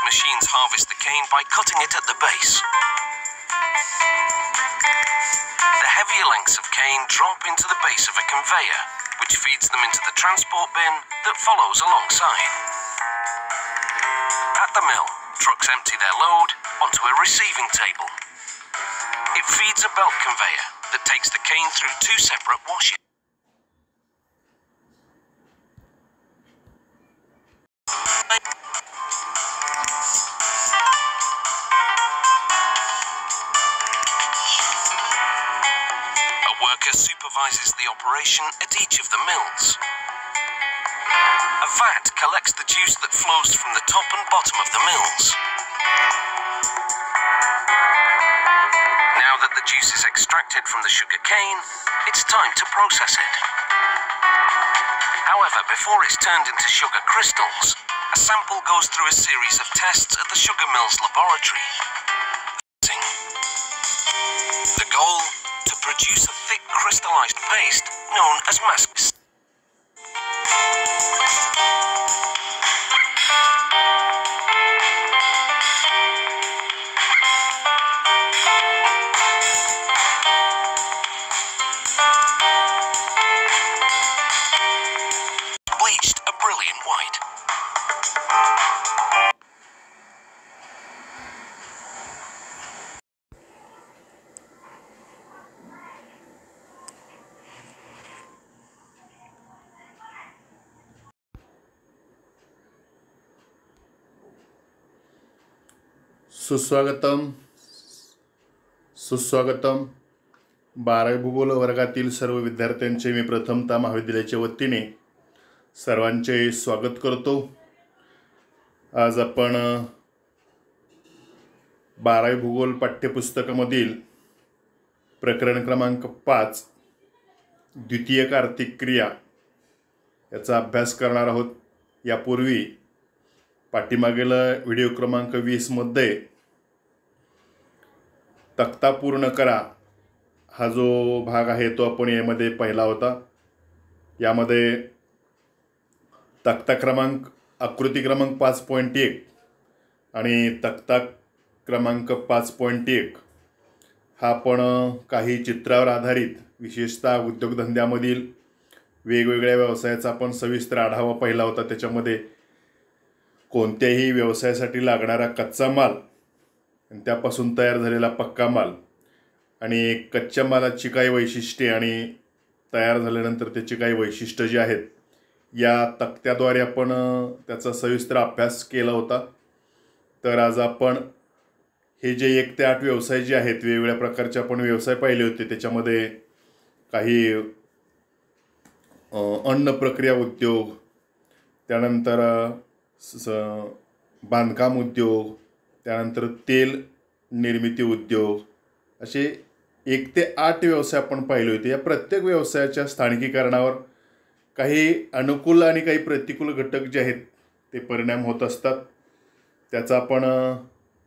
machines harvest the cane by cutting it at the base. The heavier lengths of cane drop into the base of a conveyor, which feeds them into the transport bin that follows alongside. At the mill, trucks empty their load onto a receiving table. It feeds a belt conveyor that takes the cane through two separate washes. A worker supervises the operation at each of the mills. A vat collects the juice that flows from the top and bottom of the mills. Now that the juice is extracted from the sugar cane, it's time to process it. However, before it's turned into sugar crystals, a sample goes through a series of tests at the sugar mill's laboratory. The goal? To produce a thick crystallized paste known as mass. Bleached a brilliant white. सुस्वागतम 12वी भूगोल वर्गातील सर्व विद्यार्थ्यांचे मी प्रथमतः महाविद्यालयाच्या वतीने सर्वांचे स्वागत करतो। आज आपण 12वी भूगोल पाठ्यपुस्तकामधील प्रकरण क्रमांक 5 द्वितीयक आर्थिक क्रिया याचा अभ्यास करणार आहोत। यापूर्वी पाठीमागील व्हिडिओ क्रमांक 20 मध्ये तक्ता पूर्ण करा हा जो भाग आहे तो आपण यामध्ये पाहिला होता। यामध्ये तक्ता क्रमांक आकृती क्रमांक 5.1 आणि तक्ता क्रमांक 5.1 हा आपण काही चित्रावर आधारित विशेषतः उद्योगधंद्यामधील वेगवेगळ्या व्यवसायाचा आपण सविस्तर आढावा पाहिला होता। त्याच्यामध्ये कोणत्याही व्यवसायासाठी लागणारा कच्चा माल आणि त्यापासून तयार झालेला पक्का माल आणि कच्च्या मालाची काही वैशिष्ट्ये आणि तयार झाल्यानंतर त्याची काही वैशिष्ट्ये जी आहेत या तक्त्याद्वारे आपण त्याचा सविस्तर अभ्यास केला होता। तर आज आपण हे जे 1 ते 8 व्यवसाय जे आहेत वेगवेगळ्या प्रकारचे आपण व्यवसाय पाहिले होते। त्याच्यामध्ये काही अन्न प्रक्रिया उद्योग, त्यानंतर बांधकाम उद्योग, त्यानंतर तेल निर्मिती उद्योग, असे 1 ते 8 व्यवसाय आपण पाहिले होते। या प्रत्येक व्यवसायाच्या स्थानिकीकरणावर काही अनुकूल आणि काही प्रतिकूल घटक जे आहेत ते परिणाम होत असतात। त्याचा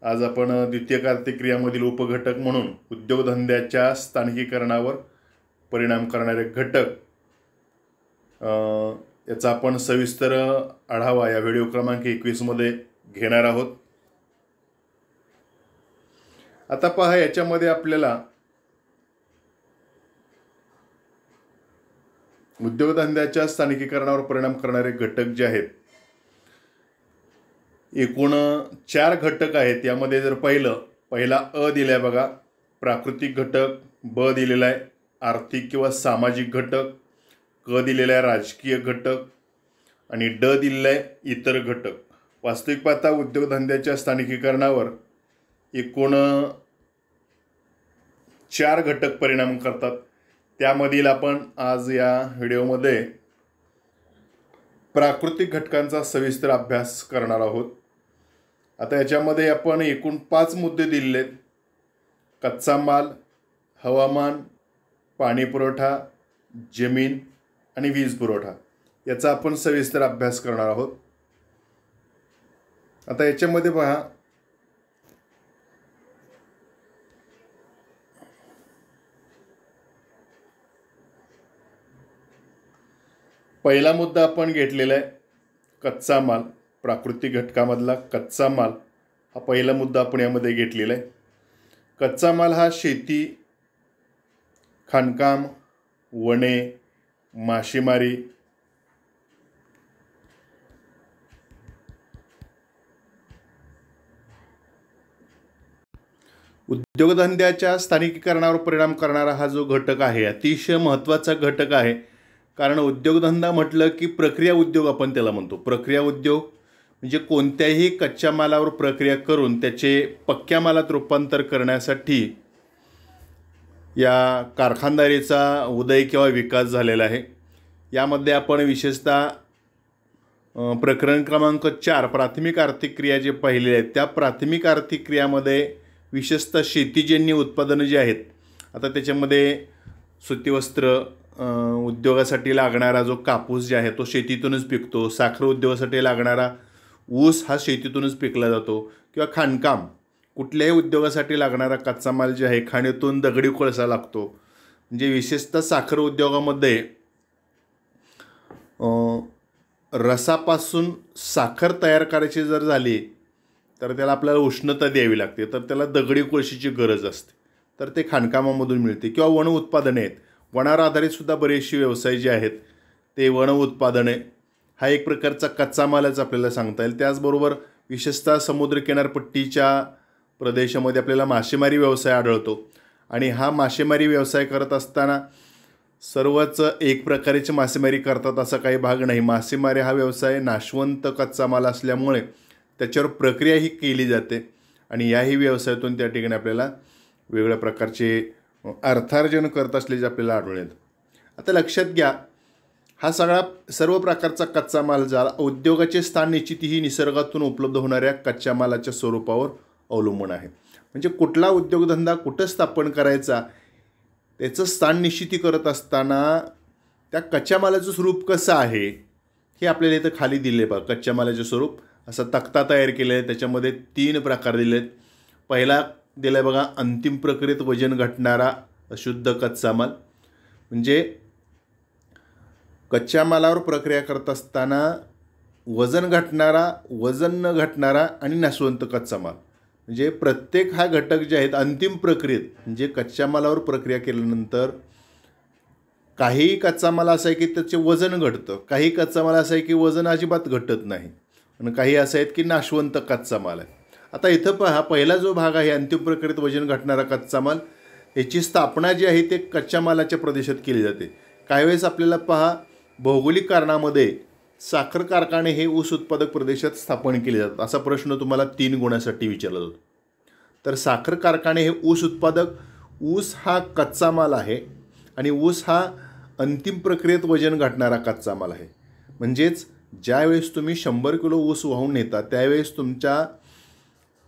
आज आपण द्वितीयक आर्थिक क्रियामधील उपघटक म्हणून उद्योगधंद्याच्या स्थानिकीकरणावर परिणाम करणारे घटक याचा आपण सविस्तर आढावा या व्हिडिओ क्रमांक 21 मध्ये घेणार आहोत। आता पहा, याच्यामध्ये आपल्याला उद्योगधंद्याच्या स्थानिकीकरणावर परिणाम करणारे घटक जे आहेत एकूण 4 घटक आहेत। यामध्ये जर पहिला अ दिलाय बघा प्राकृतिक घटक, ब दिलेला आहे आर्थिक किंवा सामाजिक घटक, क दिलेला आहे राजकीय घटक आणि ड दिलेला आहे इतर घटक। वास्तविक पाहता उद्योगधंद्याच्या स्थानिकीकरणावर एकूण 4 घटक परिणाम करतात। त्यामधील आपण आज या व्हिडिओमध्ये प्राकृतिक घटकांचा सविस्तर अभ्यास करणार आहोत। आता याच्यामध्ये आपण एकूण 5 मुद्दे दिलेले आहेत। कच्चा माल, हवामान, पाणी पुरवठा, जमीन आणि वीज पुरवठा याचा आपण सविस्तर अभ्यास करणार आहोत। आता याच्यामध्ये पहा, पहिला मुद्दा आपण घेतलेला आहे कच्चा माल। प्राकृतिक घटकामधला कच्चा माल हा पहिला मुद्दा आपण यामध्ये घेतलेला आहे. कच्चा माल हा शेती, खाणकाम, वने, मासेमारी, उद्योगधंद्याच्या स्थानिकीकरणावर परिणाम करणारा हा जो घटक आहे अतिशय महत्त्वाचा घटक आहे. कारण उद्योगधंदा म्हटलं की प्रक्रिया उद्योग आपण त्याला म्हणतो. प्रक्रिया उद्योग म्हणजे कोणत्याही कच्च्या मालावर प्रक्रिया करून त्याचे पक्क्या मालात रूपांतर करण्यासाठी या कारखानदारीचा उदय किंवा विकास झालेला आहे. यामध्ये आपण विशेषतः प्रकरण क्रमांक 4 प्राथमिक आर्थिक क्रिया जे पाहिले आहेत त्या प्राथमिक आर्थिक क्रियामध्ये विशेषतः शेतीजन्य उत्पादनं जी आहेत, आता त्याच्यामध्ये सुतीवस्त्र उद्योगासाठी लागणारा जो कापूस जे आहे तो शेतीतूनच पिकतो. साखर उद्योगासाठी लागणारा ऊस हा शेतीतूनच पिकला जातो. किंवा खाणकाम कुठल्याही उद्योगासाठी लागणारा कच्चा माल जे आहे खाणीतून दगडी कोळसा लागतो. म्हणजे विशेषतः साखर उद्योगामध्ये रसापासून साखर तयार करायची जर झाली तर त्याला आपल्याला उष्णता द्यावी लागते, तर त्याला दगडी कोळशीची गरज असते. तर ते खाणकामामधून मिळते. किंवा वन उत्पादने आहेत, वनावर आधारितसुद्धा बरेचसे व्यवसाय जे आहेत ते वन उत्पादने हा एक प्रकारचा कच्चा मालच आपल्याला सांगता येईल. त्याचबरोबर विशेषतः समुद्र किनारपट्टीच्या प्रदेशामध्ये आपल्याला मासेमारी व्यवसाय आढळतो. आणि हा मासेमारी व्यवसाय करत असताना सर्वच एक प्रकारची मासेमारी करतात असा काही भाग नाही. मासेमारी हा व्यवसाय नाशवंत कच्चा माल असल्यामुळे त्याच्यावर प्रक्रियाही केली जाते आणि याही व्यवसायातून त्या ठिकाणी आपल्याला वेगळ्या प्रकारचे अर्थार्जन करत असल्याचे आपल्याला आढळून येतं. आता लक्षात घ्या, हा सर्व प्रकारचा कच्चा माल झाला. उद्योगाचे स्थान निश्चिती ही निसर्गातून उपलब्ध होणाऱ्या कच्च्या मालाच्या स्वरूपावर अवलंबून आहे. म्हणजे कुठला उद्योगधंदा कुठं स्थापन करायचा त्याचं स्थान निश्चिती करत असताना त्या कच्च्या मालाचं स्वरूप कसं आहे हे आपल्याला इथं खाली दिले. बघा, कच्च्या मालाचे स्वरूप असा तक्ता तयार केला आहे. त्याच्यामध्ये 3 प्रकार दिले आहेत. पहिला दिला आहे बघा, अंतिम प्रक्रियेत वजन घटणारा अशुद्ध कच्चा माल. म्हणजे कच्च्या मालावर प्रक्रिया करत असताना वजन घटणारा, वजन न घटणारा आणि नाशवंत कच्चा माल. म्हणजे प्रत्येक हा घटक जे आहेत अंतिम प्रक्रियेत, म्हणजे कच्च्या मालावर प्रक्रिया केल्यानंतर काही कच्चा माल असा आहे की त्याचे वजन घटतं, काही कच्चा माल असा आहे की वजन अजिबात घटत नाही, आणि काही असं आहेत की नाशवंत कच्चा माल आहे. आता इथं पहा, पहिला जो भाग आहे अंतिम प्रक्रियेत वजन घटणारा कच्चा माल, याची स्थापना जी आहे ते कच्च्या मालाच्या प्रदेशात केली जाते. काही वेळेस आपल्याला पहा, भौगोलिक कारणामध्ये साखर कारखाने हे ऊस उत्पादक प्रदेशात स्थापन केले जातात. असा प्रश्न तुम्हाला 3 गुणासाठी विचारला जातो. तर साखर कारखाने हे ऊस उत्पादक, ऊस हा कच्चा माल आहे आणि ऊस हा अंतिम प्रक्रियेत वजन घटणारा कच्चा माल आहे. म्हणजेच ज्यावेळेस तुम्ही 100 किलो ऊस वाहून नेता त्यावेळेस तुमच्या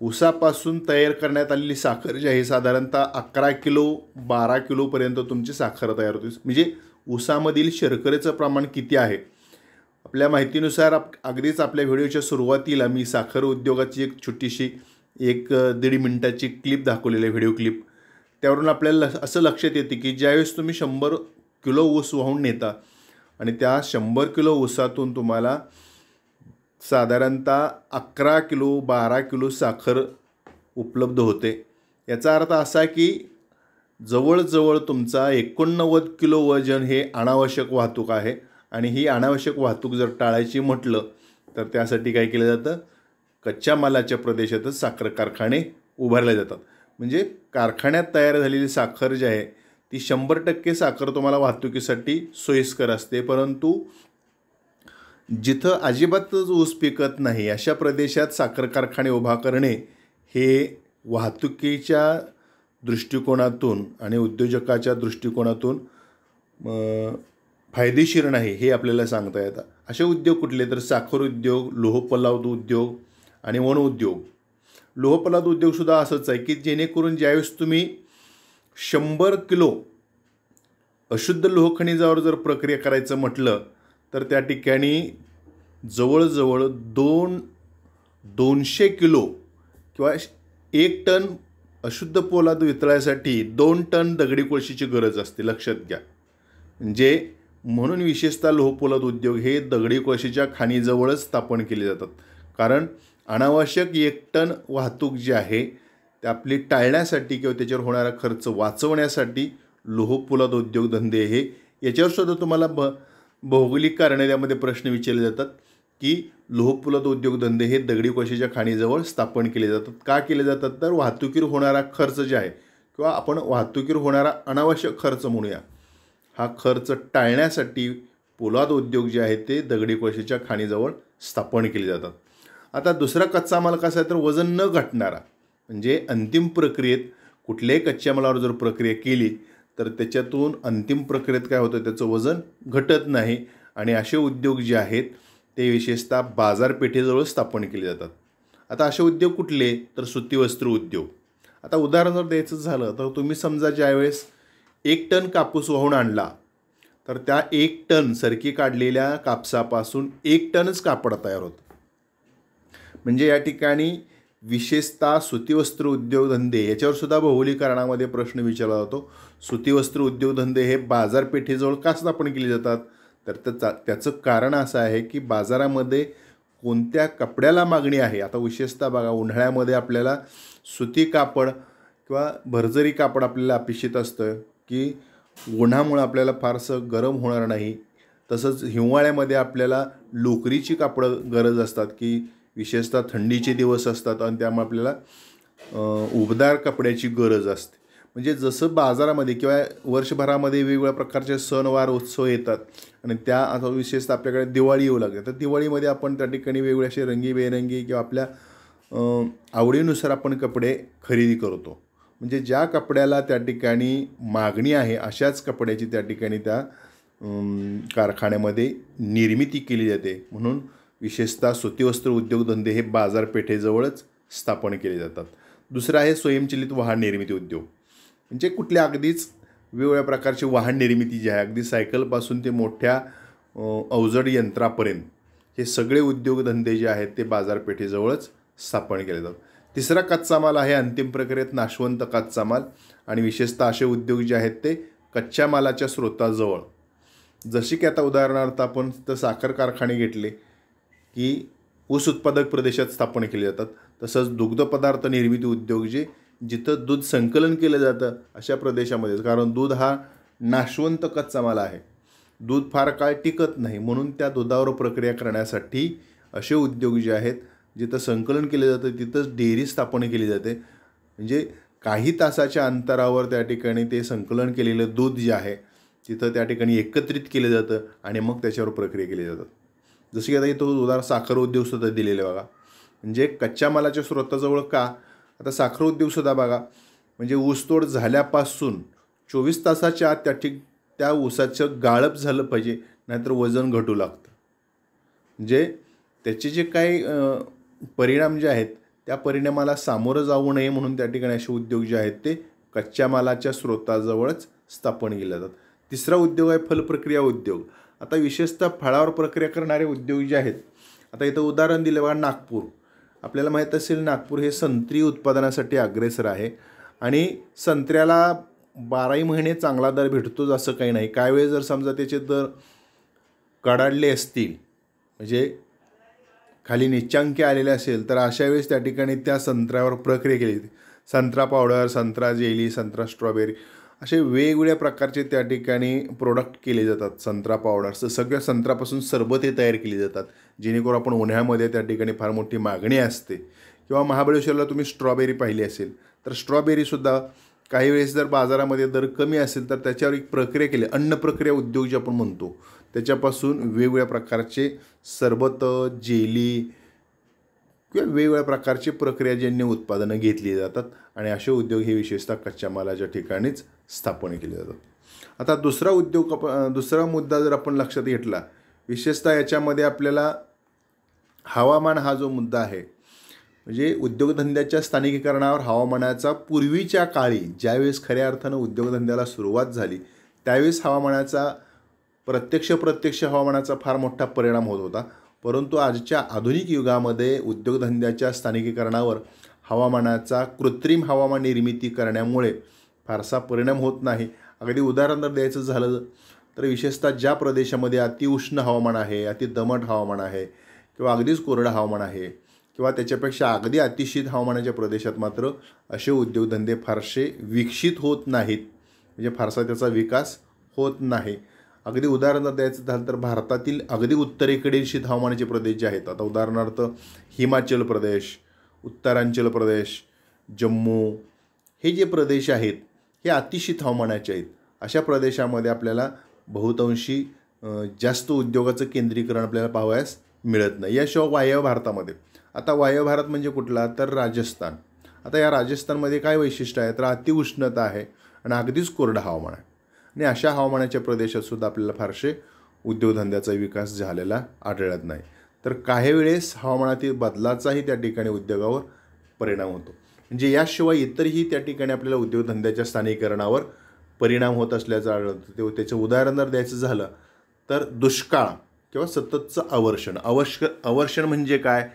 ऊसापासून तयार करण्यात आलेली साखर जी आहे साधारणतः 11 किलो 12 किलोपर्यंत तुमची साखर तयार होते. म्हणजे ऊसामधील शर्करेचं प्रमाण किती आहे. आपल्या माहितीनुसार अगदीच आपल्या व्हिडिओच्या सुरुवातीला मी साखर उद्योगाची एक छोटीशी 1-1.5 मिनिटाची क्लिप दाखवलेली आहे, व्हिडिओ क्लिप. त्यावरून आपल्याला असं लक्षात येते की ज्यावेळेस तुम्ही 100 किलो ऊस वाहून नेता आणि त्या 100 किलो ऊसातून तुम्हाला साधारणतः 11 किलो 12 किलो साखर उपलब्ध होते. याचा अर्थ असा की जवळजवळ तुमचा 89 किलो वजन हे अनावश्यक वाहतूक आहे. आणि ही अनावश्यक वाहतूक जर टाळायची म्हटलं तर त्यासाठी काय केलं जातं, कच्च्या मालाच्या प्रदेशातच साखर कारखाने उभारले जातात. म्हणजे कारखान्यात तयार झालेली साखर जी आहे ती 100% साखर तुम्हाला वाहतुकीसाठी सोयीस्कर असते. परंतु जिथं अजिबातच ऊस पिकत नाही अशा प्रदेशात साखर कारखाने उभा करणे हे वाहतुकीच्या दृष्टिकोनातून आणि उद्योजकाच्या दृष्टिकोनातून फायदेशीर नाही हे आपल्याला सांगता येतं. असे उद्योग कुठले तर साखर उद्योग, लोहपोलाद उद्योग आणि वन उद्योग. लोहपोलाद उद्योगसुद्धा असंच आहे की जेणेकरून ज्यावेळेस तुम्ही 100 किलो अशुद्ध लोहखनिजावर जर प्रक्रिया करायचं म्हटलं तर त्या ठिकाणी जवळजवळ 200 किलो किंवा 1 टन अशुद्ध पोलाद वितळायसाठी 2 टन दगडी कोळशीची गरज असते. लक्षात घ्या. म्हणजे म्हणून विशेषतः लोहपोलाद उद्योग हे दगडी कोळशीच्या खाणीजवळच स्थापन केले जातात. कारण अनावश्यक 1 टन वाहतूक जी आहे ते आपली टाळण्यासाठी किंवा त्याच्यावर होणारा खर्च वाचवण्यासाठी लोहपोलाद उद्योगधंदे हे याच्यावर सुद्धा तुम्हाला भौगोलिक कारणे त्यामध्ये प्रश्न विचारले जातात की लोहपोलाद उद्योगधंदे हे दगडी कोळशाच्या खाणीजवळ स्थापन केले जातात. का केले जातात? तर वाहतुकीवर होणारा खर्च जे आहे किंवा आपण वाहतुकीवर होणारा अनावश्यक खर्च म्हणूया, हा खर्च टाळण्यासाठी पोलाद उद्योग जे आहे ते दगडी कोळशाच्या खाणीजवळ स्थापन केले जातात. आता दुसरा कच्चा माल कसा आहे तर वजन न घटणारा, म्हणजे अंतिम प्रक्रियेत कुठल्याही कच्च्या मालावर जर प्रक्रिया केली तर त्याच्यातून अंतिम प्रक्रियेत काय होतं, त्याचं वजन घटत नाही आणि असे उद्योग जे आहेत ते विशेषतः बाजारपेठेजवळ स्थापन केले जातात. आता असे उद्योग कुठले तर सुती वस्त्र उद्योग. आता उदाहरण जर द्यायचं झालं तर तुम्ही समजा ज्यावेळेस 1 टन कापूस वाहून आणला तर त्या 1 टन सरकी काढलेल्या कापसापासून 1 टनच कापड तयार होतं. म्हणजे या ठिकाणी विशेषतः सुती वस्त्र उद्योगधंदे याच्यावर सुद्धा भौगोलिक कारणामध्ये प्रश्न विचारला जातो. सुती वस्त्र उद्योगधंदे हे बाजारपेठेजवळ का स्थापन केले जातात तर त्याचं कारण असं आहे की बाजारामध्ये कोणत्या कपड्याला मागणी आहे. आता विशेषतः बघा, उन्हाळ्यामध्ये आपल्याला सुती कापड किंवा भरजरी कापड आपल्याला अपेक्षित असतं की उन्हामुळे आपल्याला फारसं गरम होणार नाही. तसंच हिवाळ्यामध्ये आपल्याला लोकरीची कापडं गरज असतात की विशेषतः थंडीचे दिवस असतात आणि त्यामुळे आपल्याला उबदार कपड्याची गरज असते. म्हणजे जसं बाजारामध्ये किंवा वर्षभरामध्ये वेगवेगळ्या प्रकारचे सणवार उत्सव येतात आणि त्या आता विशेषतः आपल्याकडे दिवाळी येऊ लागते, तर दिवाळीमध्ये आपण त्या ठिकाणी वेगवेगळे असे रंगीबेरंगी किंवा आपल्या आवडीनुसार आपण कपडे खरेदी करतो. म्हणजे ज्या कपड्याला त्या ठिकाणी मागणी आहे अशाच कपड्याची त्या ठिकाणी त्या कारखान्यामध्ये निर्मिती केली जाते. म्हणून विशेषतः सुती वस्त्र उद्योगधंदे हे बाजारपेठेजवळच स्थापन केले जातात. दुसरं आहे स्वयंचलित वाहन निर्मिती उद्योग. म्हणजे कुठल्या अगदीच वेगवेगळ्या प्रकारची वाहन निर्मिती जी आहे, अगदी सायकलपासून ते मोठ्या अवजड यंत्रापर्यंत हे सगळे उद्योगधंदे जे आहेत ते बाजारपेठेजवळच स्थापन केले जातात. तिसरा कच्चा माल आहे अंतिम प्रक्रियेत नाशवंत कच्चा माल आणि विशेषतः असे उद्योग जे आहेत ते कच्च्या मालाच्या स्रोताजवळ, जशी की आता उदाहरणार्थ आपण तर साखर कारखाने घेतले की ऊस उत्पादक प्रदेशात स्थापन केले जातात. तसंच दुग्धपदार्थ निर्मिती उद्योग जे जिथं दूध संकलन केलं जातं अशा प्रदेशामध्ये, कारण दूध हा नाशवंत कच्चा माल आहे, दूध फार काळ टिकत नाही, म्हणून त्या दुधावर प्रक्रिया करण्यासाठी असे उद्योग जे आहेत जिथं संकलन केले जातं तिथंच डेअरी स्थापन केली जाते. म्हणजे काही तासाच्या अंतरावर त्या ठिकाणी ते संकलन केलेलं दूध जे आहे तिथं त्या ठिकाणी एकत्रित केलं जातं आणि मग त्याच्यावर प्रक्रिया केली जातात. जसं की आता इथं उदाहरण साखर उद्योगसुद्धा दिलेले बघा. म्हणजे कच्च्या मालाच्या स्रोताजवळ का, आता साखर उद्योगसुद्धा बघा, म्हणजे ऊसतोड झाल्यापासून 24 तासाच्या आत त्या ऊसाचं गाळप झालं पाहिजे, नाहीतर वजन घटू लागतं. म्हणजे त्याचे जे काही परिणाम जे आहेत त्या परिणामाला सामोरं जाऊ नये म्हणून त्या ठिकाणी असे उद्योग जे आहेत ते कच्च्या मालाच्या स्रोताजवळच स्थापन केले जातात. तिसरा उद्योग आहे फलप्रक्रिया उद्योग. आता विशेषतः फळावर प्रक्रिया करणारे उद्योग जे आहेत, आता इथं उदाहरण दिलं बघा नागपूर. आपल्याला माहीत असेल नागपूर हे संत्री उत्पादनासाठी अग्रेसर आहे आणि संत्र्याला 12ही महिने चांगला दर भेटतोच असं काही नाही. काही वेळेस जर समजा त्याचे दर कडाडले असतील, म्हणजे खाली निच्चांकी आलेले असेल, तर अशा वेळेस त्या ठिकाणी त्या संत्र्यावर प्रक्रिया केली जाते. संत्रा पावडर, संत्रा जेली, संत्रा स्ट्रॉबेरी असे वेगवेगळ्या प्रकारचे त्या ठिकाणी प्रोडक्ट केले जातात. संत्रा पावडर सगळ्या संत्र्यापासून सरबत हे तयार केली जातात, जेणेकरून आपण उन्हाळ्यामध्ये त्या ठिकाणी फार मोठी मागणी असते. किंवा महाबळेश्वरला तुम्ही स्ट्रॉबेरी पाहिली असेल तर स्ट्रॉबेरीसुद्धा काही वेळेस जर बाजारामध्ये दर कमी असेल तर त्याच्यावर एक प्रक्रिया केली, अन्न प्रक्रिया उद्योग जे आपण म्हणतो, त्याच्यापासून वेगवेगळ्या प्रकारचे सरबत, जेली किंवा वेगवेगळ्या प्रकारची प्रक्रियाजन्य उत्पादनं घेतली जातात आणि असे उद्योग हे विशेषतः कच्च्या मालाच्या ठिकाणीच स्थापन केले जातात. आता दुसरा मुद्दा जर आपण लक्षात घेतला, विशेषतः याच्यामध्ये आपल्याला हवामान हा जो मुद्दा आहे, म्हणजे उद्योगधंद्याच्या स्थानिकीकरणावर हवामानाचा पूर्वीच्या काळी ज्यावेळेस खऱ्या अर्थानं उद्योगधंद्याला सुरुवात झाली त्यावेळेस हवामानाचा प्रत्यक्ष हवामानाचा फार मोठा परिणाम होत होता. परंतु आजच्या आधुनिक युगामध्ये उद्योगधंद्याच्या स्थानिकीकरणावर हवामानाचा कृत्रिम हवामान निर्मिती करण्यामुळे फारसा परिणाम होत नाही. अगदी उदाहरण जर द्यायचं झालं तर विशेषतः ज्या प्रदेशामध्ये अतिउष्ण हवामान आहे, अति दमट हवामान आहे किंवा अगदीच कोरडं हवामान आहे किंवा त्याच्यापेक्षा अगदी अतिशीत हवामानाच्या प्रदेशात मात्र असे उद्योगधंदे फारसे विकसित होत नाहीत, म्हणजे फारसा त्याचा विकास होत नाही. अगदी उदाहरण द्यायचं झालं तर भारतातील अगदी उत्तरेकडील शीत हवामानाचे प्रदेश जे आहेत, आता उदाहरणार्थ हिमाचल प्रदेश, उत्तरांचल प्रदेश, जम्मू, हे जे प्रदेश आहेत हे अतिशीत हवामानाचे आहेत. अशा प्रदेशामध्ये आपल्याला बहुतांशी जास्त उद्योगाचं केंद्रीकरण आपल्याला पाहावयास मिळत नाही. याशिवाय वायव्य भारतामध्ये, आता वायव्य भारत म्हणजे कुठला तर राजस्थान. आता या राजस्थानमध्ये काय वैशिष्ट्य आहे तर अतिउष्णता आहे आणि अगदीच कोरडं हवामान आहे. आणि अशा हवामानाच्या प्रदेशात सुद्धा आपल्याला फारसे उद्योगधंद्याचा विकास झालेला आढळत नाही. तर काही वेळेस हवामानातील बदलाचाही त्या ठिकाणी उद्योगावर परिणाम होतो. म्हणजे याशिवाय इतरही त्या ठिकाणी आपल्याला उद्योगधंद्याच्या स्थानिकीकरणावर परिणाम होत असल्याचं आढळतं. ते त्याचं उदाहरण जर द्यायचं झालं तर दुष्काळ किंवा सततचं अवर्षण म्हणजे काय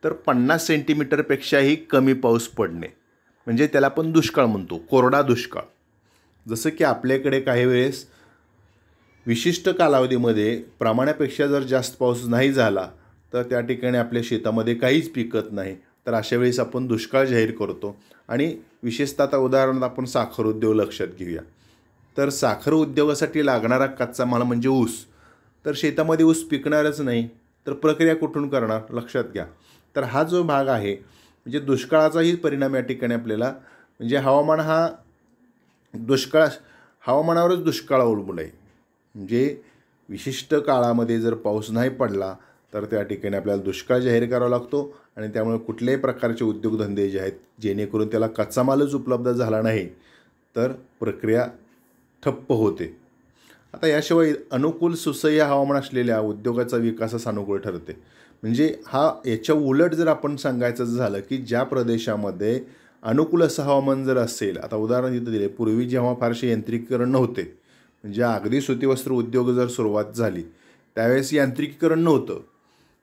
तर 50 सेंटीमीटरपेक्षाही कमी पाऊस पडणे, म्हणजे त्याला आपण दुष्काळ म्हणतो, कोरडा दुष्काळ. जसं की आपल्याकडे काही वेळेस विशिष्ट कालावधीमध्ये प्रमाणापेक्षा जर जास्त पाऊस नाही झाला तर त्या ठिकाणी आपल्या शेतामध्ये काहीच पिकत नाही, तर अशा वेळेस आपण दुष्काळ जाहीर करतो. आणि विशेषतः आता उदाहरणार्थ आपण साखर उद्योग लक्षात घेऊया. तर साखर उद्योगासाठी लागणारा कच्चा माल म्हणजे ऊस. तर शेतामध्ये ऊस पिकणारच नाही तर प्रक्रिया कुठून करणार, लक्षात घ्या. तर हा जो भाग आहे म्हणजे दुष्काळाचाही परिणाम या ठिकाणी आपल्याला, म्हणजे हवामान हा हवामानावरच दुष्काळ अवलंबून आहे. म्हणजे विशिष्ट काळामध्ये जर पाऊस नाही पडला तर त्या ठिकाणी आपल्याला दुष्काळ जाहीर करावा लागतो आणि त्यामुळे कुठल्याही प्रकारचे उद्योगधंदे जे आहेत जेणेकरून त्याला कच्चा मालच उपलब्ध झाला नाही तर प्रक्रिया ठप्प होते. आता याशिवाय अनुकूल सुसह्य हवामान असलेल्या उद्योगाचा विकासास अनुकूल ठरते. म्हणजे याच्या उलट जर आपण सांगायचं झालं की ज्या प्रदेशामध्ये अनुकूल असं हवामान जर असेल, आता उदाहरण इथं दिले, पूर्वी जेव्हा फारसे यांत्रिकीकरण नव्हते, म्हणजे अगदी सुतीवस्त्र उद्योग जर सुरुवात झाली त्यावेळेस यांत्रिकीकरण नव्हतं,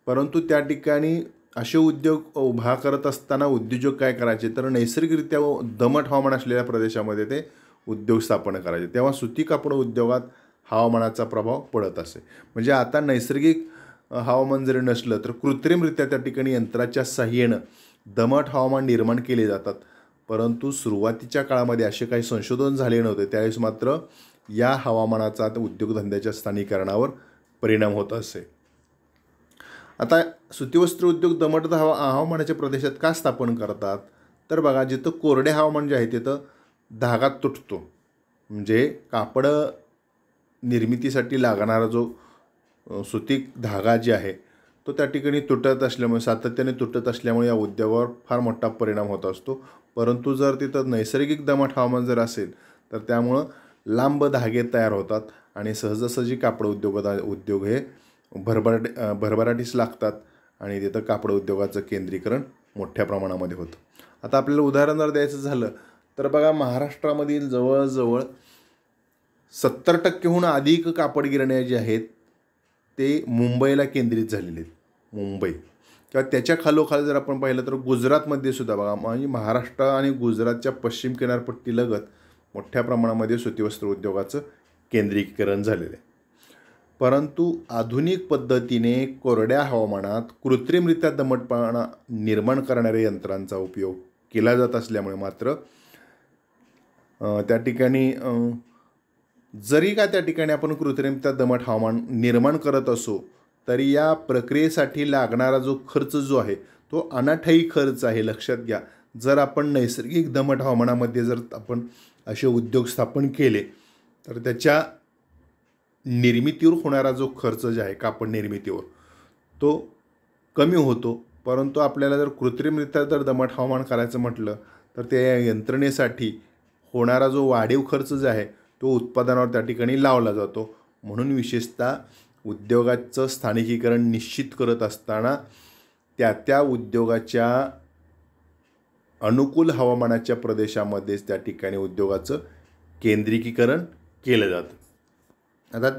परंतु त्या ठिकाणी असे उद्योग उभा करत असताना उद्योजक काय करायचे तर नैसर्गिकरित्या दमट हवामान असलेल्या प्रदेशामध्ये ते उद्योग स्थापन करायचे. तेव्हा सुती कापड उद्योगात हवामानाचा प्रभाव पडत असे. म्हणजे आता नैसर्गिक हवामान जरी नसलं तर कृत्रिमरित्या त्या ठिकाणी यंत्राच्या साहाय्यानं दमट हवामान निर्माण केले जातात. परंतु सुरुवातीच्या काळामध्ये असे काही संशोधन झाले नव्हते, त्यावेळेस मात्र या हवामानाचा उद्योगधंद्याच्या स्थानिकीकरणावर परिणाम होत असे. आता सुतीवस्त्र उद्योग दमट हवामानाच्या प्रदेशात का स्थापन करतात तर बघा, जिथं कोरडे हवामान जे आहे तिथं धागा तुटतो, म्हणजे कापड निर्मितीसाठी लागणारा जो सुती धागा जे आहे तो त्या ठिकाणी तुटत असल्यामुळे, सातत्याने तुटत असल्यामुळे या उद्योगावर फार मोठा परिणाम होत असतो. परंतु जर तिथं नैसर्गिक दमट हवामान जर असेल तर त्यामुळं लांब धागे तयार होतात आणि सहजासहजी कापड उद्योग हे भरभराटीस लागतात आणि तिथं कापड उद्योगाचं केंद्रीकरण मोठ्या प्रमाणामध्ये होतं. आता आपल्याला उदाहरण जर द्यायचं झालं तर बघा, महाराष्ट्रामधील जवळजवळ 70% अधिक कापड गिरण्या जे आहेत ते मुंबईला केंद्रित झालेले आहेत. मुंबई किंवा त्याच्या खालोखाल जर आपण पाहिलं तर गुजरातमध्ये सुद्धा बघा, म्हणजे महाराष्ट्र आणि गुजरातच्या पश्चिम किनारपट्टीलगत मोठ्या प्रमाणामध्ये सुतीवस्त्र उद्योगाचं केंद्रीकरण झालेलं आहे. परंतु आधुनिक पद्धतीने कोरड्या हवामानात कृत्रिमरित्या दमटपणा निर्माण करणाऱ्या यंत्रांचा उपयोग केला जात असल्यामुळे मात्र त्या ठिकाणी जरी का त्या ठिकाणी आपण कृत्रिमरित्या दमट हवामान निर्माण करत असो तरी या प्रक्रियेसाठी लागणारा जो खर्च जो आहे तो अनाठायी खर्च आहे. लक्षात घ्या, जर आपण नैसर्गिक दमट हवामानामध्ये जर आपण असे उद्योग स्थापन केले तर त्याच्या निर्मितीवर होणारा जो खर्च जे आहे कापड निर्मितीवर तो कमी होतो. परंतु आपल्याला जर कृत्रिमरित्या जर दमट हवामान करायचं म्हटलं तर त्या यंत्रणेसाठी होणारा जो वाढीव खर्च जो आहे तो उत्पादनावर त्या ठिकाणी लावला जातो. म्हणून विशेषतः उद्योगाचं स्थानिकीकरण निश्चित करत असताना त्या उद्योगाच्या अनुकूल हवामानाच्या प्रदेशामध्येच त्या ठिकाणी उद्योगाचं केंद्रीकरण केलं जातं. आता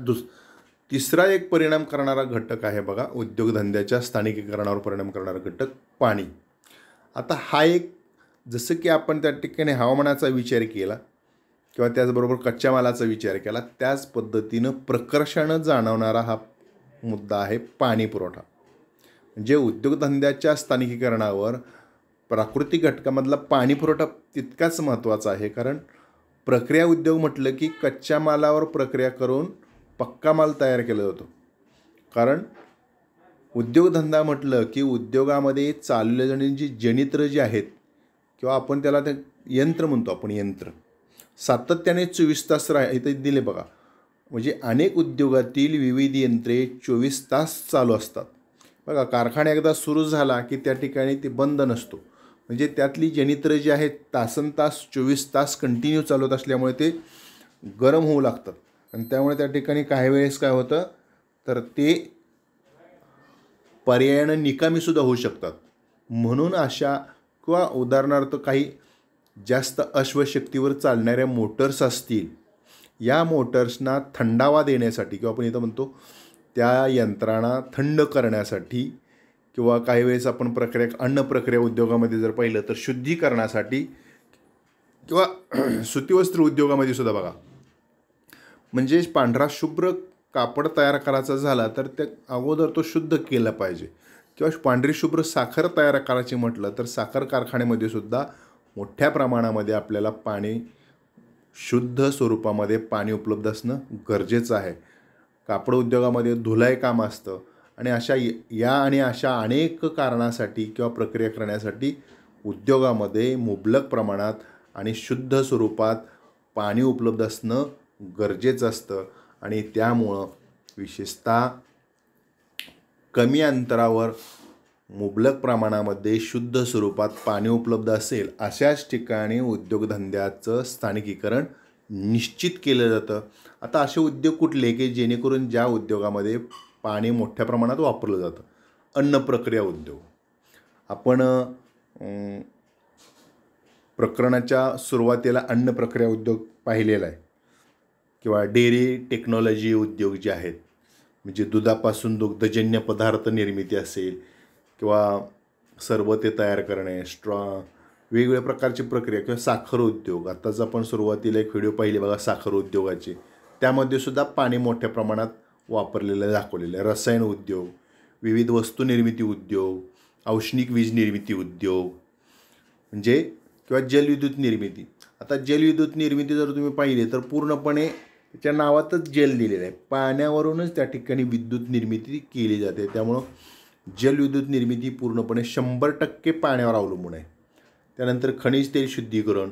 तिसरा एक परिणाम करणारा घटक आहे बघा, उद्योगधंद्याच्या स्थानिकीकरणावर परिणाम करणारा घटक पाणी. आता हा एक, जसं की आपण त्या ठिकाणी हवामानाचा विचार केला किंवा त्याचबरोबर कच्च्या मालाचा विचार केला, त्याच पद्धतीनं प्रकर्षानं जाणवणारा हा मुद्दा आहे पाणी पुरवठा. म्हणजे उद्योगधंद्याच्या स्थानिकीकरणावर प्राकृतिक घटकामधला पाणी पुरवठा तितकाच महत्त्वाचा आहे. कारण प्रक्रिया उद्योग म्हटलं की कच्च्या मालावर प्रक्रिया करून पक्का माल तयार केला जातो. कारण उद्योगधंदा म्हटलं की उद्योगामध्ये चालवले जाणारी जी जनित्र जी आहेत किंवा आपण त्याला ते यंत्र म्हणतो, आपण यंत्र सातत्याने 24 तास इथे दिले बघा. म्हणजे अनेक उद्योगातील विविध यंत्रे 24 तास चालू असतात. बघा, कारखाना एकदा सुरू झाला की त्या ठिकाणी ते बंद नसतो. म्हणजे त्यातली जनित्र जी आहेत तासनतास 24 तास कंटिन्यू चालवत असल्यामुळे ते गरम होऊ लागतात आणि त्यामुळे त्या ठिकाणी काही वेळेस काय होतं तर ते पर्यायानं निकामीसुद्धा होऊ शकतात. म्हणून अशा किंवा उदाहरणार्थ काही जास्त अश्वशक्तीवर चालणाऱ्या मोटर्स असतील, या मोटर्सना थंडावा देण्यासाठी किंवा आपण इथं म्हणतो त्या यंत्रणा थंड करण्यासाठी किंवा काही वेळेस आपण अन्न प्रक्रिया उद्योगामध्ये जर पाहिलं तर शुद्धीकरणासाठी किंवा सुतीवस्त्र उद्योगामध्ये सुद्धा बघा, म्हणजे पांढरा शुभ्र कापड तयार करायचा झाला तर त्या अगोदर तो शुद्ध केला पाहिजे. किंवा पांढरी शुभ्र साखर तयार करायची म्हटलं तर साखर कारखान्यामध्ये सुद्धा मोठ्या प्रमाणामध्ये आपल्याला पाणी, शुद्ध स्वरूपामध्ये पाणी उपलब्ध असणं गरजेचं आहे. कापड उद्योगामध्ये धुलाई काम असतं आणि अशा अनेक कारणासाठी किंवा प्रक्रिया करण्यासाठी उद्योगामध्ये मुबलक प्रमाणात आणि शुद्ध स्वरूपात पाणी उपलब्ध असणं गरजेचं असतं. आणि त्यामुळं विशेषतः कमी अंतरावर मुबलक प्रमाणामध्ये शुद्ध स्वरूपात पाणी उपलब्ध असेल अशाच ठिकाणी उद्योगधंद्याचं स्थानिकीकरण निश्चित केलं जातं. आता असे उद्योग कुठले की जेणेकरून ज्या उद्योगामध्ये पाणी मोठ्या प्रमाणात वापरलं जातं? अन्न प्रक्रिया उद्योग. आपण प्रकरणाच्या सुरुवातीला अन्न प्रक्रिया उद्योग पाहिलेला आहे किंवा डेअरी टेक्नॉलॉजी उद्योग जे आहेत, म्हणजे दुधापासून दुग्धजन्य पदार्थ निर्मिती असेल किंवा सरबते तयार करणे, वेगवेगळ्या प्रकारची प्रक्रिया किंवा साखर उद्योग. आत्ताच आपण सुरुवातीला एक व्हिडिओ पाहिले बघा साखर उद्योगाचे, त्यामध्ये सुद्धा पाणी मोठ्या प्रमाणात वापरलेलं दाखवलेलं आहे. रसायन उद्योग, विविध वस्तू निर्मिती उद्योग, औष्णिक वीज निर्मिती उद्योग, म्हणजे किंवा जलविद्युत निर्मिती. आता जलविद्युत निर्मिती जर तुम्ही पाहिली तर पूर्णपणे त्याच्या नावातच जल दिलेलं आहे, पाण्यावरूनच त्या ठिकाणी विद्युत निर्मिती केली जाते. त्यामुळं जलविद्युत निर्मिती पूर्णपणे 100% पाण्यावर अवलंबून आहे. त्यानंतर खनिज तेल शुद्धीकरण,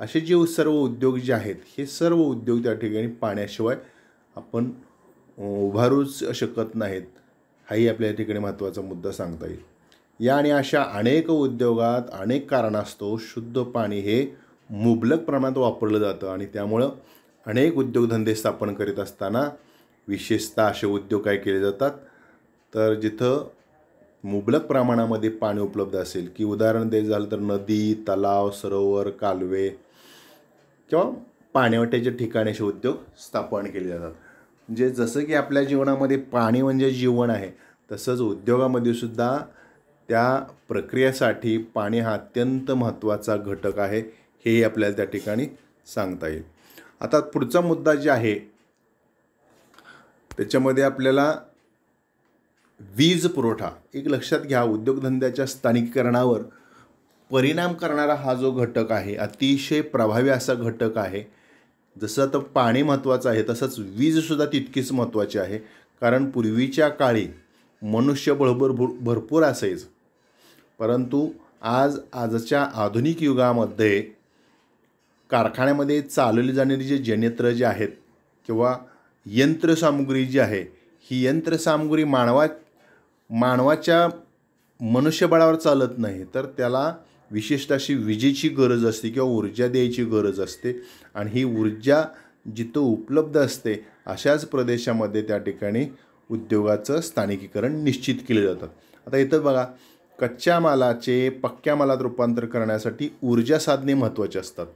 असे जे सर्व उद्योग जे आहेत हे सर्व उद्योग त्या ठिकाणी पाण्याशिवाय आपण उभारूच शकत नाहीत. हाही आपल्या ठिकाणी महत्त्वाचा मुद्दा सांगता येईल. या आणि अशा अनेक उद्योगात अनेक कारणास्तव शुद्ध पाणी हे मुबलक प्रमाणात वापरलं जातं आणि त्यामुळं अनेक उद्योगधंदे स्थापन करीत असताना विशेषतः असे उद्योग काय केले जातात तर जिथं मुबलक प्रमाणामध्ये पाणी उपलब्ध असेल, की उदाहरण द्यायचं झालं तर नदी, तलाव, सरोवर, कालवे किंवा पाणवठ्याच्या ठिकाणी असे उद्योग स्थापन केले जातात. म्हणजे जसं की आपल्या जीवनामध्ये पाणी म्हणजे जीवन आहे, तसंच उद्योगामध्ये सुद्धा त्या प्रक्रियेसाठी पाणी हा अत्यंत महत्त्वाचा घटक आहे, हेही आपल्याला त्या ठिकाणी सांगता येईल. आता पुढचा मुद्दा जे आहे त्याच्यामध्ये आपल्याला वीज पुरवठा एक लक्षात घ्या. उद्योगधंद्याच्या स्थानिकीकरणावर परिणाम करणारा हा जो घटक आहे अतिशय प्रभावी असा घटक आहे. जसं आता पाणी महत्त्वाचं आहे तसंच वीजसुद्धा तितकीच महत्त्वाची आहे. कारण पूर्वीच्या काळी मनुष्यबळ भरपूर असायचं, परंतु आजच्या आधुनिक युगामध्ये कारखान्यामध्ये चालवली जाणारी जे जनयंत्र जे आहेत किंवा यंत्रसामुग्री जी आहे, ही यंत्रसामुग्री मानवाच्या मनुष्यबळावर चालत नाही, तर त्याला विशेषतः अशी विजेची गरज असते किंवा ऊर्जा द्यायची गरज असते. आणि ही ऊर्जा जिथं उपलब्ध असते अशाच प्रदेशामध्ये त्या ठिकाणी उद्योगाचं स्थानिकीकरण निश्चित केले जातं. आता इथं बघा, कच्च्या मालाचे पक्क्या मालात रूपांतर करण्यासाठी ऊर्जा साधने महत्त्वाची असतात.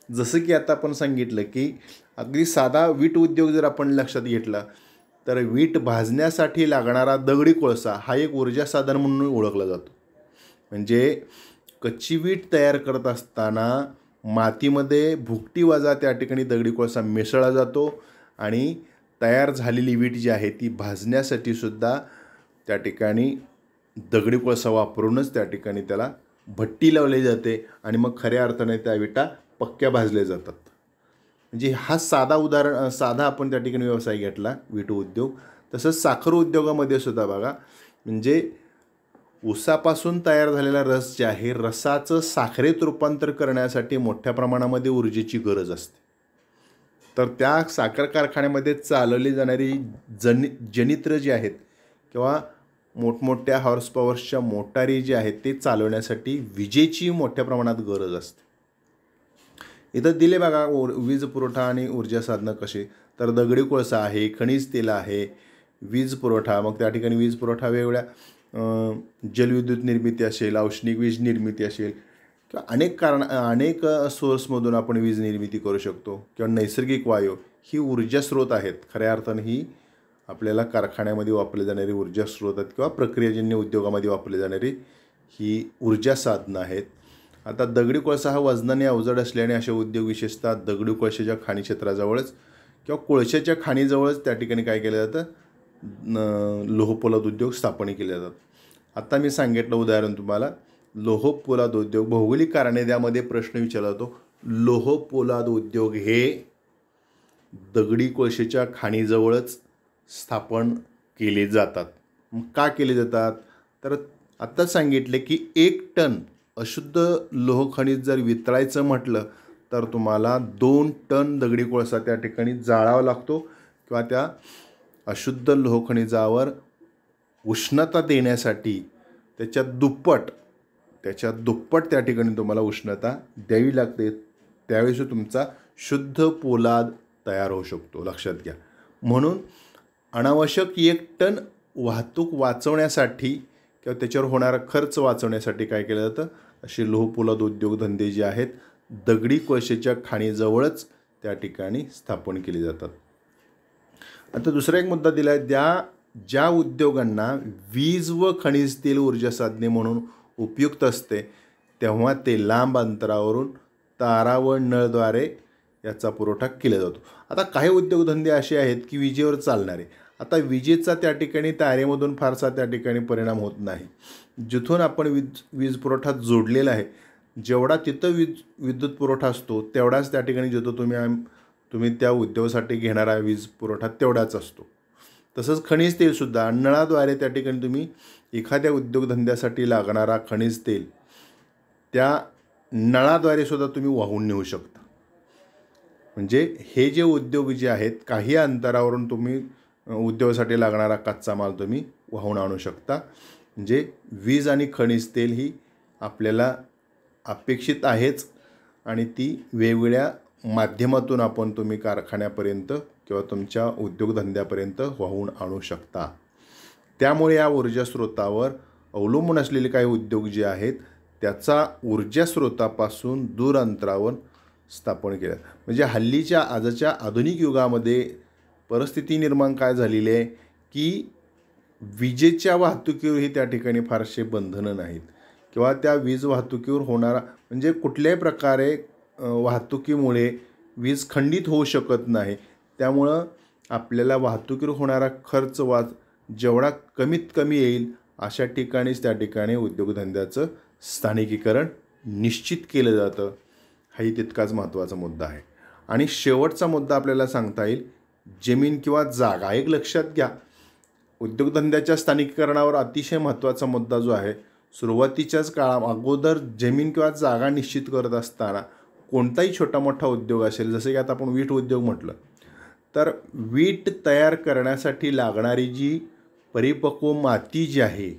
जसं की आता आपण सांगितलं की अगदी साधा वीट उद्योग जर आपण लक्षात घेतला तर वीट भाजण्यासाठी लागणारा दगडी कोळसा हा एक ऊर्जा साधन म्हणून ओळखला जातो. म्हणजे कच्ची वीट तयार करत असताना मातीमध्ये भुकटी वजा त्या ठिकाणी दगडी कोळसा मिसळला जातो आणि तयार झालेली वीट जी आहे ती भाजण्यासाठी सुद्धा त्या ठिकाणी दगडी कोळसा वापरूनच त्या ठिकाणी त्याला भट्टी लावली जाते आणि मग खऱ्या अर्थाने त्या विटा पक्क्या भाजल्या जातात. म्हणजे हा साधा आपण त्या ठिकाणी व्यवसाय घेतला विट उद्योग. तसंच साखर उद्योगामध्ये सुद्धा बघा, म्हणजे ऊसापासून तयार झालेला रस जे आहे, रसाचं साखरेत रूपांतर करण्यासाठी मोठ्या प्रमाणामध्ये ऊर्जेची गरज असते. तर त्या साखर कारखान्यामध्ये चालवली जाणारी जनित्र जी आहेत किंवा मोठमोठ्या हॉर्स पॉवरच्या मोटारी जे आहेत ते चालवण्यासाठी विजेची मोठ्या प्रमाणात गरज असते. इथं दिले बघा वीज पुरवठा आणि ऊर्जा साधनं कशी. तर दगडी कोळसा आहे, खनिज तेल आहे, वीज पुरवठा. मग त्या ठिकाणी वीज पुरवठा वेगवेगळ्या जलविद्युत निर्मिती असेल, औष्णिक वीज निर्मिती असेल किंवा अनेक सोर्समधून आपण वीज निर्मिती करू शकतो. किंवा नैसर्गिक वायू ही ऊर्जा स्रोत आहेत. खऱ्या अर्थानं ही आपल्याला कारखान्यामध्ये वापरली जाणारी ऊर्जा स्रोत आहेत किंवा प्रक्रियाजन्य उद्योगामध्ये वापरली जाणारी ही ऊर्जा साधनं आहेत. आता दगडी कोळसा हा वजनाने अवजड असल्याने असे उद्योग विशेषतः दगडी कोळशाच्या खाणी क्षेत्राजवळच किंवा कोळशाच्या खाणीजवळच त्या ठिकाणी काय केलं जातं, लोहपोलाद उद्योग स्थापन केले जातात. आता मी सांगितलं उदाहरण तुम्हाला लोहपोलाद उद्योग. भौगोलिक कारणे त्यामध्ये प्रश्न विचारला जातो. लोहपोलाद उद्योग हे दगडी कोळशाच्या खाणीजवळच स्थापन केले जातात. मग का केले जातात, तर आत्ता सांगितले की 1 टन अशुद्ध लोह खनिज जर वितळायचं म्हटलं तर तुम्हाला 2 टन दगडी कोळसा त्या ठिकाणी जाळावा लागतो किंवा त्या अशुद्ध लोह खनिजावर उष्णता देण्यासाठी त्याच्या दुप्पट त्या ठिकाणी तुम्हाला उष्णता द्यावी लागते. त्यावेळेस तुमचा शुद्ध पोलाद तयार होऊ शकतो, लक्षात घ्या. म्हणून अनावश्यक 1 टन वाहतूक वाचवण्यासाठी किंवा त्याच्यावर होणारा खर्च वाचवण्यासाठी काय केलं जातं, असे लोहपोलाद उद्योगधंदे जे आहेत दगडी कोळशाच्या खाणीजवळच त्या ठिकाणी स्थापन केले जातात. आता दुसरा एक मुद्दा दिला आहे, ज्या उद्योगांना वीज व खनिज तेल ऊर्जा साधने म्हणून उपयुक्त असते तेव्हा ते लांब अंतरावरून तारा व नळद्वारे याचा पुरवठा केला जातो. आता काही उद्योगधंदे असे आहेत की विजेवर चालणारे. आता विजेचा त्या ठिकाणी तारेमधून फारसा त्या ठिकाणी परिणाम होत नाही. जिथून आपण वीज पुरवठा जोडलेला आहे, जेवढा तिथं विद्युत पुरवठा असतो तेवढाच त्या ठिकाणी जिथं तुम्ही त्या उद्योगासाठी घेणारा वीज पुरवठा तेवढाच असतो. तसंच खनिज तेलसुद्धा नळाद्वारे त्या ठिकाणी तुम्ही एखाद्या उद्योगधंद्यासाठी लागणारा खनिज तेल त्या नळाद्वारे सुद्धा तुम्ही वाहून नेऊ शकता. म्हणजे हे जे उद्योग जे आहेत काही अंतरावरून तुम्ही उद्योगासाठी लागणारा कच्चा माल तुम्ही वाहून आणू शकता. म्हणजे वीज आणि खनिज तेल ही आपल्याला अपेक्षित आहेच आणि ती वेगवेगळ्या माध्यमातून तुम्ही कारखान्यापर्यंत किंवा तुमच्या उद्योगधंद्यापर्यंत वाहून आणू शकता. त्यामुळे या ऊर्जा स्रोतावर अवलंबून असलेले काही उद्योग जे आहेत त्याचा ऊर्जा स्रोतापासून दूर अंतरावर स्थापन केलं. म्हणजे हल्लीच्या आजच्या आधुनिक युगामध्ये परिस्थिती निर्माण काय झालेली आहे की विजेच्या वाहतुकीवरही त्या ठिकाणी फारसे बंधनं नाहीत किंवा त्या वीज वाहतुकीवर होणारा म्हणजे कुठल्याही प्रकारे वाहतुकीमुळे वीज खंडित होऊ शकत नाही. त्यामुळं आपल्याला वाहतुकीवर होणारा खर्च जेवढा कमीत कमी येईल अशा ठिकाणीच त्या ठिकाणी उद्योगधंद्याचं स्थानिकीकरण निश्चित केलं जातं. हाही तितकाच महत्त्वाचा मुद्दा आहे. आणि शेवटचा मुद्दा आपल्याला सांगता येईल जमीन किंवा जागा. एक लक्षात घ्या, उद्योगधंद्याच्या स्थानिकीकरणावर अतिशय महत्त्वाचा मुद्दा जो आहे, सुरुवातीच्याच अगोदर जमीन किंवा जागा निश्चित करत असताना कोणताही छोटा मोठा उद्योग असेल, जसं की आता आपण वीट उद्योग म्हटलं तर वीट तयार करण्यासाठी लागणारी जी परिपक्व माती जी आहे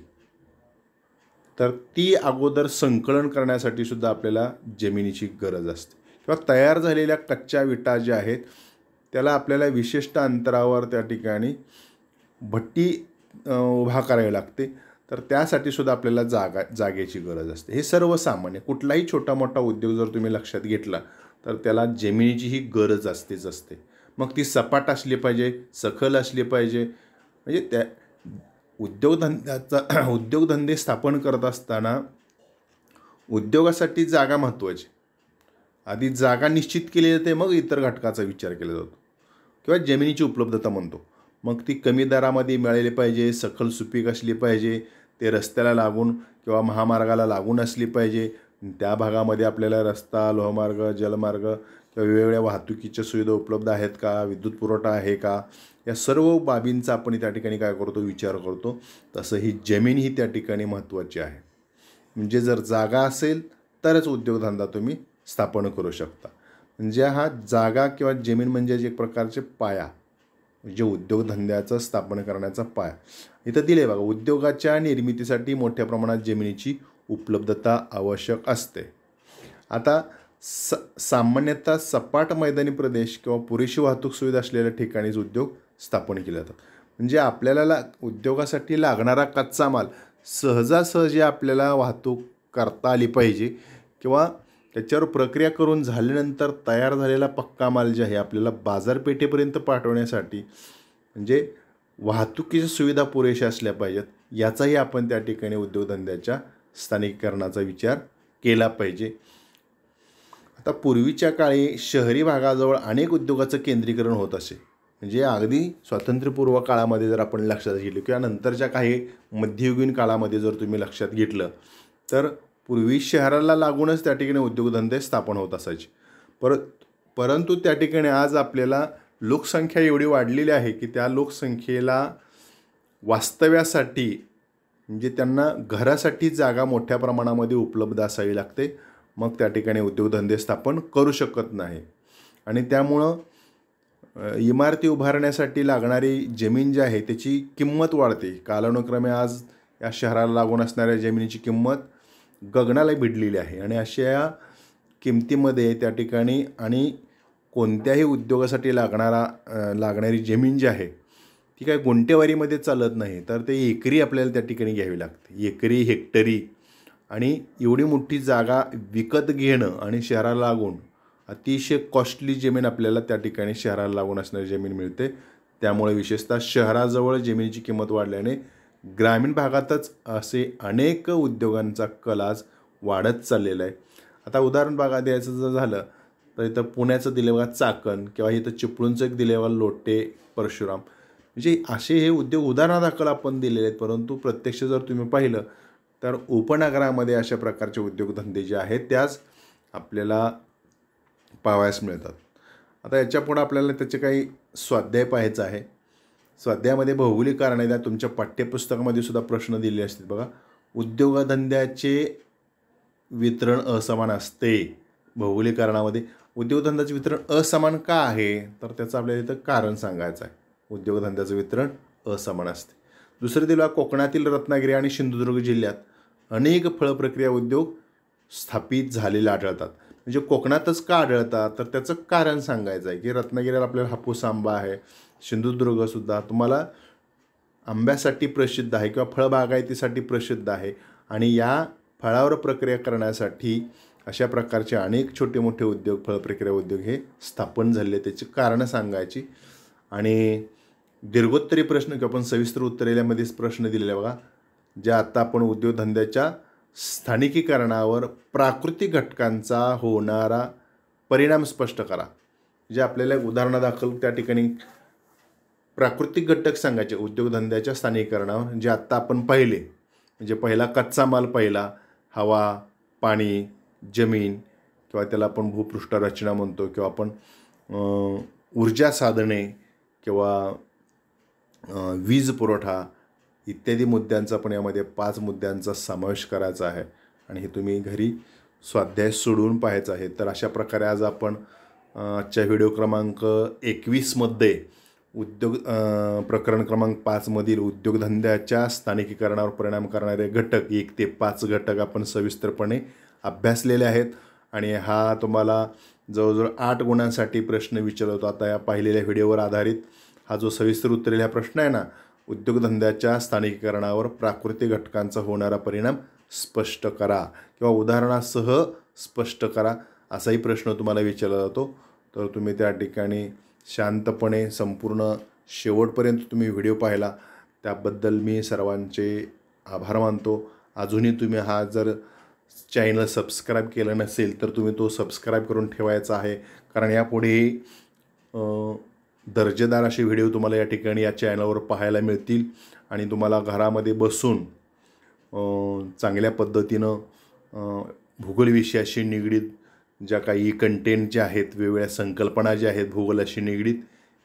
तर ती अगोदर संकलन करण्यासाठी सुद्धा आपल्याला जमिनीची गरज असते. किंवा तयार झालेल्या कच्च्या विटा ज्या आहेत त्याला आपल्याला विशिष्ट अंतरावर त्या ठिकाणी भट्टी उभा करावी लागते. तर त्यासाठी सुद्धा आपल्याला जागेची गरज असते. हे सर्वसामान्य कुठलाही छोटा मोठा उद्योग जर तुम्ही लक्षात घेतला तर त्याला जमिनीचीही गरज असते. मग ती सपाट असली पाहिजे, सखल असली पाहिजे. म्हणजे त्या उद्योगधंदे स्थापन करत असताना उद्योगासाठी जागा महत्त्वाची. आधी जागा निश्चित केली जाते, मग इतर घटकाचा विचार केला जातो किंवा जमिनीची उपलब्धता म्हणतो. मग ती कमी दरामध्ये मिळाली पाहिजे, सखल सुपीक असली पाहिजे, ते रस्त्याला लागून किंवा महामार्गाला लागून असली पाहिजे. त्या भागामध्ये आपल्याला रस्ता, लोहमार्ग, जलमार्ग किंवा वेगवेगळ्या वाहतुकीच्या सुविधा उपलब्ध आहेत का, विद्युत पुरवठा आहे का, या सर्व बाबींचा आपण त्या ठिकाणी काय करतो, विचार करतो. तसं ही जमीन ही त्या ठिकाणी महत्त्वाची आहे. म्हणजे जर जागा असेल तरच उद्योगधंदा तुम्ही स्थापन करू शकता. म्हणजे हा जागा किंवा जमीन म्हणजे एक प्रकारचे पाया, म्हणजे उद्योगधंद्याचं स्थापन करण्याचा पाया इथं दिले बघा. उद्योगाच्या निर्मितीसाठी मोठ्या प्रमाणात जमिनीची उपलब्धता आवश्यक असते. आता सामान्यतः सपाट मैदानी प्रदेश किंवा पुरेशी वाहतूक सुविधा असलेल्या ठिकाणीच उद्योग स्थापन केले जातात. म्हणजे आपल्याला उद्योगासाठी लागणारा कच्चा माल सहजासहजी आपल्याला वाहतूक करता आली पाहिजे किंवा त्याच्यावर प्रक्रिया करून झाल्यानंतर तयार झालेला पक्का माल जे आहे आपल्याला बाजारपेठेपर्यंत पाठवण्यासाठी म्हणजे वाहतुकीच्या सुविधा पुरेशा असल्या पाहिजेत. याचाही आपण त्या ठिकाणी उद्योगधंद्याच्या स्थानिकीकरणाचा विचार केला पाहिजे. आता पूर्वीच्या काळी शहरी भागाजवळ अनेक उद्योगाचं केंद्रीकरण होत असे. म्हणजे अगदी स्वातंत्र्यपूर्व काळामध्ये जर आपण लक्षात घेतलं किंवा नंतरच्या काही मध्ययुगीन काळामध्ये जर तुम्ही लक्षात घेतलं तर पूर्वी शहराला लागूनच त्या ठिकाणी उद्योगधंदे स्थापन होत असायचे. परंतु त्या ठिकाणी आज आपल्याला लोकसंख्या एवढी वाढलेली आहे की त्या लोकसंख्येला वास्तव्यासाठी म्हणजे त्यांना घरासाठी जागा मोठ्या प्रमाणामध्ये उपलब्ध असावी लागते. मग त्या ठिकाणी उद्योगधंदे स्थापन करू शकत नाही. आणि त्यामुळं इमारती उभारण्यासाठी लागणारी जमीन जी आहे त्याची किंमत वाढते. कालानुक्रमे आज या शहराला लागून असणाऱ्या जमिनीची किंमत गगनाला भिडलेली आहे. आणि अशा किमतीमध्ये त्या ठिकाणी आणि कोणत्याही उद्योगासाठी लागणारी जमीन जी आहे ती काय गुंठेवारीमध्ये चालत नाही, तर ते एकरी आपल्याला त्या ठिकाणी घ्यावी लागते. एकरी, हेक्टरी. आणि एवढी मोठी जागा विकत घेणं आणि शहराला लागून अतिशय कॉस्टली जमीन आपल्याला त्या ठिकाणी शहराला लागून असणारी जमीन मिळते. त्यामुळे विशेषतः शहराजवळ जमिनीची किंमत वाढल्याने ग्रामीण भागातच असे अनेक उद्योगांचा कल आज वाढत चाललेला आहे. आता उदाहरण बघा द्यायचं जर झालं तर इथं पुण्याचं दिले बघा चाकण किंवा इथं चिपळूणचं एक दिले बघा लोटे, परशुराम. म्हणजे असे हे उद्योग उदाहरणादाखल आपण दिलेले आहेत. परंतु प्रत्यक्ष जर तुम्ही पाहिलं तर उपनगरामध्ये अशा प्रकारचे उद्योगधंदे जे आहेत त्याच आपल्याला पाहावयास मिळतात. आता याच्यापुढं आपल्याला त्याचे काही स्वाध्याय पाहायचं आहे. स्वाध्यायामध्ये भौगोलिक कारणे द्या. तुमच्या पाठ्यपुस्तकामध्ये सुद्धा प्रश्न दिले असतील बघा. उद्योगधंद्याचे वितरण असमान असते. भौगोलिक कारणामध्ये उद्योगधंद्याचे वितरण असमान का आहे तर त्याचं आपल्याला इथं कारण सांगायचं आहे. उद्योगधंद्याचं वितरण असमान असते. दुसरं दिलं कोकणातील रत्नागिरी आणि सिंधुदुर्ग जिल्ह्यात अनेक फळप्रक्रिया उद्योग स्थापित झालेले आढळतात. म्हणजे कोकणातच का आढळतात तर त्याचं कारण सांगायचं आहे की रत्नागिरीला आपल्याला हापूस आंबा आहे. सिंधुदुर्गसुद्धा तुम्हाला आंब्यासाठी प्रसिद्ध आहे किंवा फळबागायतीसाठी प्रसिद्ध आहे. आणि या फळावर प्रक्रिया करण्यासाठी अशा प्रकारचे अनेक छोटे मोठे उद्योग, फळप्रक्रिया उद्योग हे स्थापन झाले. त्याची कारणं सांगायची. आणि दीर्घोत्तरी प्रश्न किंवा आपण सविस्तर उत्तरेल्यामध्येच प्रश्न दिलेले बघा. जे आता आपण उद्योगधंद्याच्या स्थानिकीकरणावर प्राकृतिक घटकांचा होणारा परिणाम स्पष्ट करा. जे आपल्याला उदाहरणादाखल त्या ठिकाणी प्राकृतिक घटक सांगायचे उद्योगधंद्याच्या स्थानिकीकरणावर जे आत्ता आपण पाहिले. म्हणजे पहिला कच्चा माल पाहिला, हवा, पाणी, जमीन किंवा त्याला आपण भूपृष्ठ रचना म्हणतो किंवा आपण ऊर्जा साधने किंवा वीज पुरवठा इत्यादी मुद्द्यांचा पण यामध्ये 5 मुद्द्यांचा समावेश करायचा आहे. आणि हे तुम्ही घरी स्वाध्याय सोडवून पाहायचं आहे. तर अशा प्रकारे आज आपण आजच्या व्हिडिओ क्रमांक 21मध्ये प्रकरण क्रमांक 5 मधील उद्योगधंद्याच्या स्थानिकीकरणावर परिणाम करणारे घटक 1 ते 5 घटक आपण सविस्तरपणे अभ्यासलेले आहेत. आणि हा तुम्हाला जवळजवळ 8 गुणांसाठी प्रश्न विचारला होता. आता या पाहिलेल्या व्हिडिओवर आधारित हा जो सविस्तर उत्तरेला हा प्रश्न आहे ना, उद्योगधंद्याच्या स्थानिकीकरणावर प्राकृतिक घटकांचा होणारा परिणाम स्पष्ट करा किंवा उदाहरणासह स्पष्ट करा असाही प्रश्न तुम्हाला विचारला जातो. तर तुम्ही त्या ठिकाणी शांतपणे संपूर्ण शेवटपर्यंत तुम्ही व्हिडिओ पाहिला त्याबद्दल मी सर्वांचे आभार मानतो. अजूनही तुम्ही हा जर चॅनल सबस्क्राईब केलं नसेल तर तुम्ही तो सबस्क्राईब करून ठेवायचा आहे. कारण यापुढे दर्जेदार असे व्हिडिओ तुम्हाला या ठिकाणी या चॅनलवर पाहायला मिळतील. आणि तुम्हाला घरामध्ये बसून चांगल्या पद्धतीनं भूगोल विषयाशी निगडीत ज्या काही कंटेंट जे आहेत, वेगवेगळ्या संकल्पना ज्या आहेत भूगोलाशी निगडीत,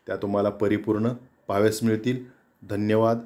त्या तुम्हाला परिपूर्ण पाहाव्यास मिळतील. धन्यवाद.